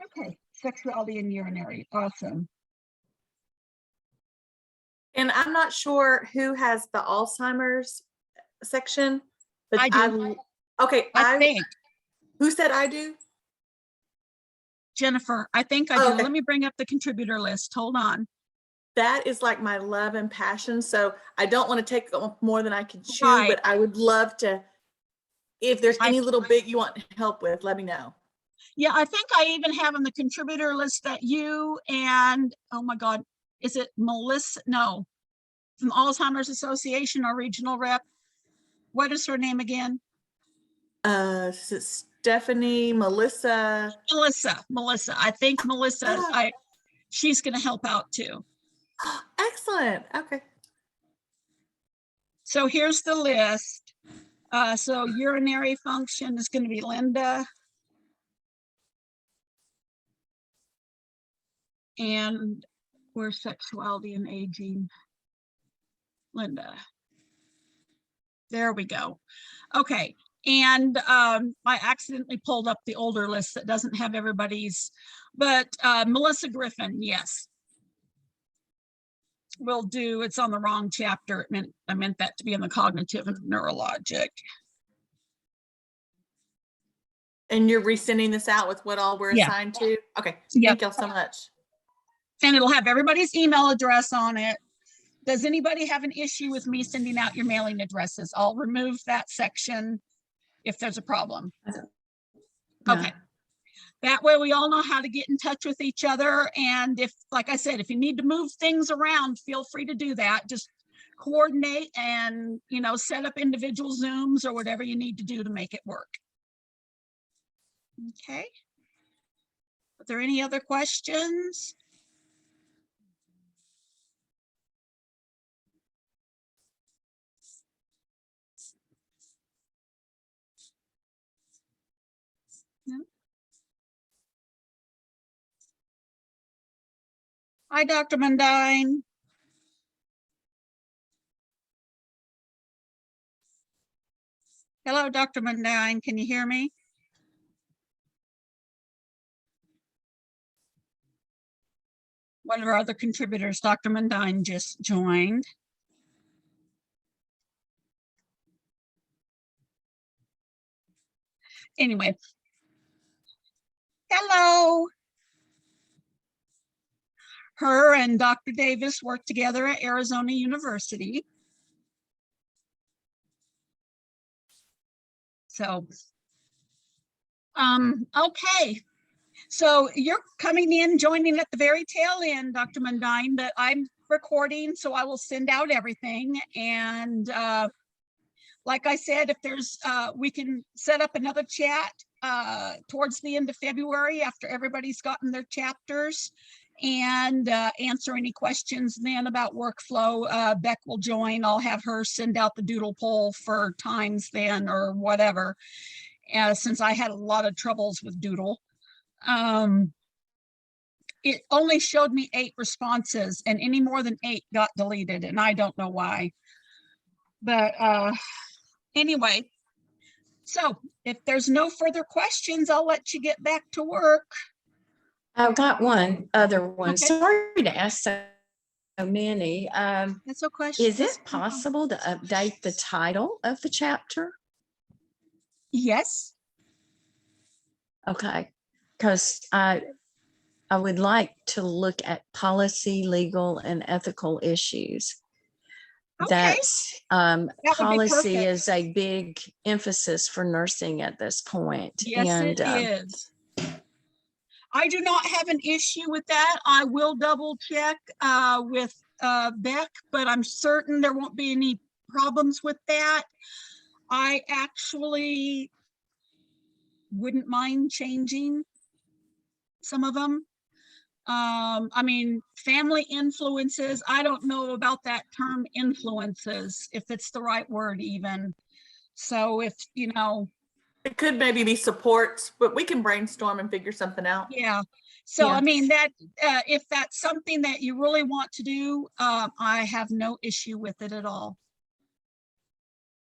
A: Okay, sexuality and urinary, awesome.
F: And I'm not sure who has the Alzheimer's section, but
A: I do.
F: okay,
A: I think,
F: who said I do?
A: Jennifer, I think I
F: Oh,
A: do.
F: okay.
A: Let me bring up the contributor list. Hold on.
F: That is like my love and passion. So I don't want to take more than I can chew,
A: Right.
F: but I would love to. If there's
A: I-
F: any little bit you want help with, let me know.
A: Yeah, I think I even have on the contributor list that you and, oh my God, is it Melissa? No, from Alzheimer's Association, our regional rep. What is her name again?
F: Stephanie, Melissa.
A: Melissa. I think Melissa, she's gonna help out too.
F: Excellent. Okay.
A: So here's the list. So urinary function is gonna be Linda. And where's sexuality and aging? Linda. There we go. Okay. And I accidentally pulled up the older list that doesn't have everybody's, but Melissa Griffin, yes. Will do. It's on the wrong chapter. I meant that to be in the cognitive and neurologic.
F: And you're resending this out with what all we're
A: Yeah.
F: assigned to? Okay.
A: Yep.
F: Thank y'all so much.
A: And it'll have everybody's email address on it. Does anybody have an issue with me sending out your mailing addresses? I'll remove that section if there's a problem.
C: No.
A: Okay. That way we all know how to get in touch with each other. And if, like I said, if you need to move things around, feel free to do that. Just coordinate and, set up individual Zooms or whatever you need to do to make it work. Okay. Are there any other questions? No? Hi, Dr. Mundine. Hello, Dr. Mundine. Can you hear me? One of our other contributors, Dr. Mundine, just joined. Anyway. Hello. Her and Dr. Davis work together at Arizona University. So, okay. So you're coming in, joining at the very tail end, Dr. Mundine, but I'm recording, so I will send out everything. And like I said, if there's, we can set up another chat towards the end of February after everybody's gotten their chapters and answer any questions then about workflow. Beck will join. I'll have her send out the doodle poll for times then or whatever, since I had a lot of troubles with doodle. It only showed me 8 responses and any more than 8 got deleted and I don't know why. But anyway, so if there's no further questions, I'll let you get back to work.
C: I've got one other one.
A: Okay.
C: Sorry to ask so many.
A: That's a question.
C: Is it possible to update the title of the chapter?
A: Yes.
C: Okay, because I would like to look at policy, legal, and ethical issues.
A: Okay.
C: That's
A: would be
C: policy
A: perfect.
C: is a big emphasis for nursing at this point.
A: Yes,
C: and
A: it is. I do not have an issue with that. I will double check with Beck, but I'm certain there won't be any problems with that. I actually wouldn't mind changing some of them. I mean, family influences, I don't know about that term influences, if it's the right word even. So if, you know,
F: It could maybe be supports, but we can brainstorm and figure something out.
A: yeah. So
F: Yeah.
A: I mean that if that's something that you really want to do, I have no issue with it at all.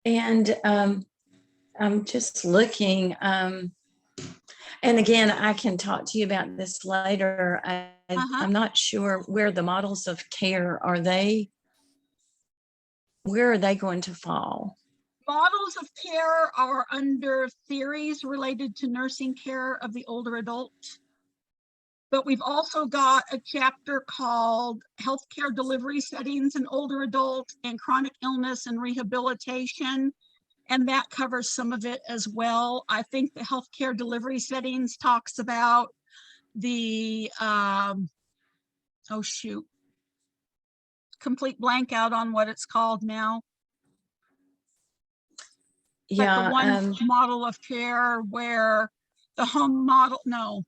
C: And I'm just looking, and again, I can talk to you about this later. I'm not sure where the models of care are. Where are they going to fall?
A: Models of care are under theories related to nursing care of the older adult. But we've also got a chapter called Healthcare Delivery Settings in Older Adult and Chronic Illness and Rehabilitation. And that covers some of it as well. I think the healthcare delivery settings talks about the, oh shoot, complete blank out on what it's called now. But
C: Yeah,
A: the one model of care where the home model, no,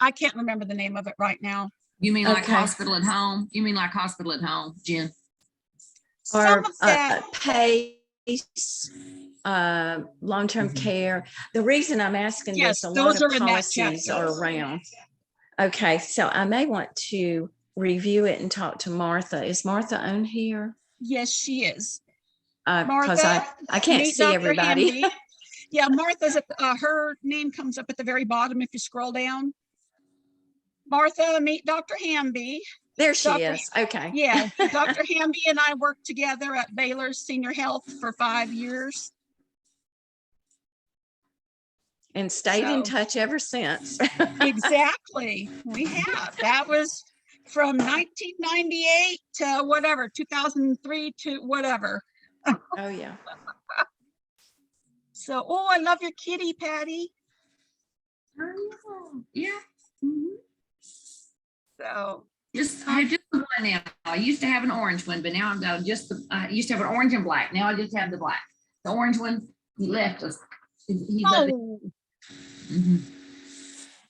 A: I can't remember the name of it right now.
D: You mean like
C: Okay.
D: hospital at home? You mean like hospital at home, Jen?
A: Some
C: or
A: of that,
C: PACE, long-term care. The reason I'm asking
A: yes,
C: this, a lot
A: those
C: of
A: are in that
C: policies
A: chapter.
C: are around. Okay, so I may want to review it and talk to Martha. Is Martha on here?
A: Yes, she is.
C: Because
A: Martha,
C: I can't
A: meet
C: see
A: Dr.
C: everybody.
A: Hamby. Yeah, Martha's at her name comes up at the very bottom if you scroll down. Martha, meet Dr. Hamby.
C: There she
A: Dr.
C: is. Okay.
A: Yeah, Dr. Hamby and I worked together at Baylor Senior Health for 5 years.
C: And stayed in
A: So-
C: touch ever since.
A: Exactly, we have. That was from 1998 to whatever, 2003 to whatever.
C: Oh, yeah.
A: So, oh, I love your kitty, Patty.
D: Yeah.
A: So,
D: I just the one now. I used to have an orange one, but now I've got just the, I used to have an orange and black. Now I just have the black. The orange one, he left us. He's up there.
A: oh,
D: Mhm.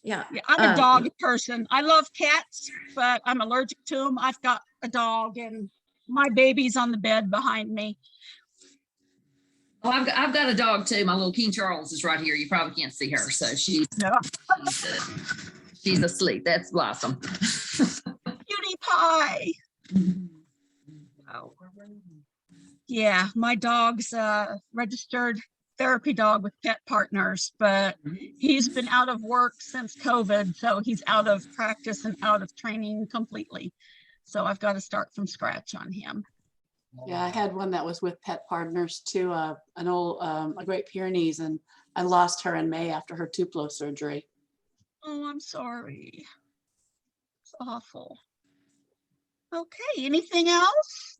C: Yeah.
A: yeah, I'm a dog person. I love cats, but I'm allergic to them. I've got a dog and my baby's on the bed behind me.
D: Oh, I've got a dog too. My little King Charles is right here. You probably can't see her. So she's asleep. That's Blossom.
A: Cutie pie. Oh. Yeah, my dog's a registered therapy dog with Pet Partners, but he's been out of work since COVID, so he's out of practice and out of training completely. So I've got to start from scratch on him.
H: Yeah, I had one that was with Pet Partners too, an old, a Great Pyrenees, and I lost her in May after her Tupelo surgery.
A: Oh, I'm sorry. It's awful. Okay, anything else?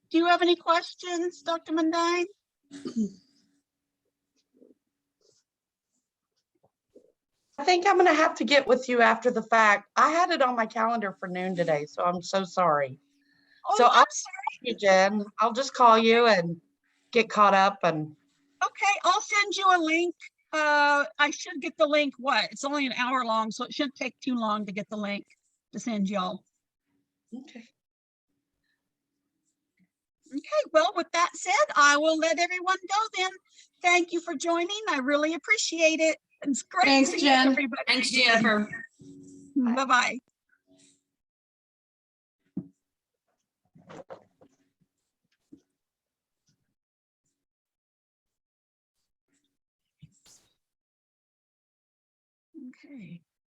A: Do you have any questions, Dr. Mundine?
I: I think I'm gonna have to get with you after the fact. I had it on my calendar for noon today, so I'm so sorry.
A: Oh,
I: So
A: I'm
I: I'll
A: sorry.
I: see you, Jen. I'll just call you and get caught up and
A: Okay, I'll send you a link. I should get the link. What? It's only an hour long, so it shouldn't take too long to get the link to send y'all.
I: okay.
A: Okay, well, with that said, I will let everyone go then. Thank you for joining. I really appreciate it. It's great
H: Thanks,
A: seeing
H: Jen.
A: everybody.
D: Thanks,
A: again.
D: Jennifer.
A: Bye-bye. Okay.